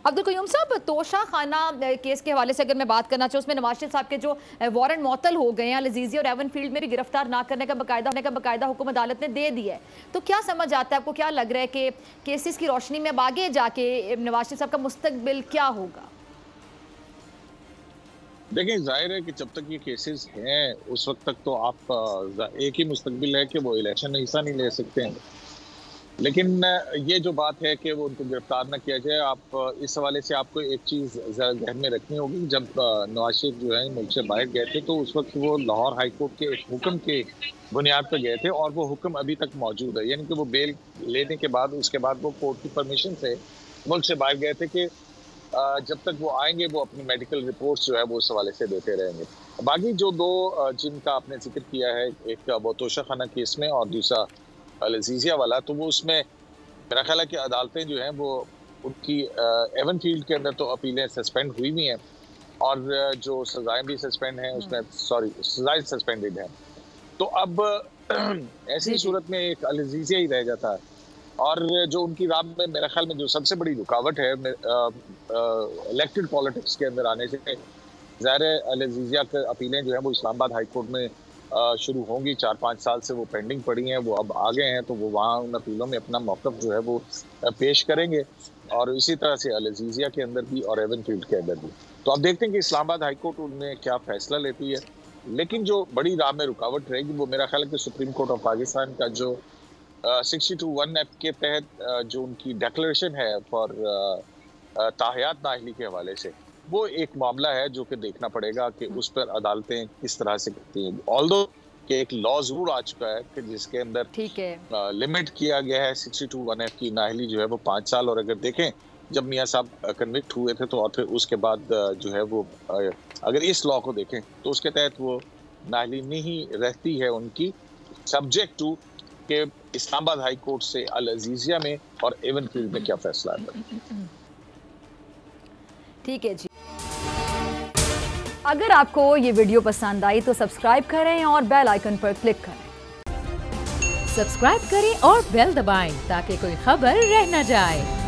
अब्दुल कयूम साहब, तोशा खाना केस के हवाले से अगर मैं बात करना चाहूँ, उसमें नवाज शरीफ साहब के जो वारंट मुअत्तल हो गए हैं, अल-अज़ीज़िया और एवन फील्ड में भी गिरफ्तार ना करने का बकायदा हुक्म अदालत ने दे दिया है। तो क्या समझ आता है, आपको क्या लग रहा है कि केसेस की रोशनी में अब आगे जाके नवाज शरीफ साहब का मुस्तकबिल क्या होगा? देखिए, जाहिर है कि जब तक ये केसेस हैं उस वक्त तक तो आप एक ही मुस्तकबिल है कि वो इलेक्शन में हिस्सा नहीं ले सकते हैं। लेकिन ये जो बात है कि वो उनको गिरफ्तार ना किया जाए, आप इस हवाले से आपको एक चीज़ ज़रा ज़हन में रखनी होगी। जब नवाज शरीफ जो है मुल्क से बाहर गए थे, तो उस वक्त वो लाहौर हाई कोर्ट के एक हुक्म के बुनियाद पर गए थे और वो हुक्म अभी तक मौजूद है। यानी कि वो बेल लेने के बाद उसके बाद वो कोर्ट की परमिशन से मुल्क से बाहर गए थे कि जब तक वो आएंगे वो अपनी मेडिकल रिपोर्ट्स जो है वो उस हवाले से देते रहेंगे। बाकी जो दो जिनका आपने जिक्र किया है, एक वो तोशा खाना केस में और दूसरा अल-अज़ीज़िया वाला, तो वो उसमें मेरा ख्याल है कि अदालतें जो हैं वो उनकी एवन फील्ड के अंदर तो अपीलें सस्पेंड हुई भी हैं और जो सजाएं भी सस्पेंड हैं उसमें, सॉरी, सजाएं सस्पेंडेड हैं। तो अब ऐसी सूरत में एक अल-अज़ीज़िया ही रह जाता है और जो उनकी राह में मेरे ख्याल में जो सबसे बड़ी रुकावट है इलेक्टेड पॉलिटिक्स के अंदर आने से, ज़ाहिर है अल-अज़ीज़िया के अपीलें जो है वो इस्लामाबाद हाई कोर्ट में शुरू होंगी। 4-5 साल से वो पेंडिंग पड़ी हैं, वो अब आ गए हैं, तो वो वहाँ उन अपीलों में अपना मौक़िफ़ जो है वो पेश करेंगे और इसी तरह से अल-अज़ीज़िया के अंदर भी और एवन फील्ड के अंदर भी। तो आप देखते हैं कि इस्लामाबाद हाई कोर्ट उनमें क्या फ़ैसला लेती है। लेकिन जो बड़ी राह में रुकावट रहेगी वो मेरा ख्याल है कि सुप्रीम कोर्ट ऑफ पाकिस्तान का जो 62(1) एक्ट के तहत जो उनकी डिक्लेरेशन है फॉर ताहियात नाअहली के हवाले से, वो एक मामला है जो कि देखना पड़ेगा कि उस पर अदालतें किस तरह से करती हैं। ऑल्दो कि एक लॉ जरूर आ चुका है कि जिसके अंदर ठीक है, लिमिट किया गया है 62(1) की नाअहली जो है वो 5 साल, और अगर देखें जब मियाँ साहब कन्विक्ट हुए थे तो और फिर उसके बाद जो है वो अगर इस लॉ को देखें तो उसके तहत वो नाअहली नहीं रहती है उनकी, सब्जेक्ट टू कि इस्लामाबाद हाई कोर्ट से अल-अज़ीज़िया में और एवन फील्ड में क्या फैसला आता है। ठीक है जी। अगर आपको ये वीडियो पसंद आई तो सब्सक्राइब करें और बेल आइकन पर क्लिक करें। सब्सक्राइब करें और बेल दबाएं ताकि कोई खबर रह न जाए।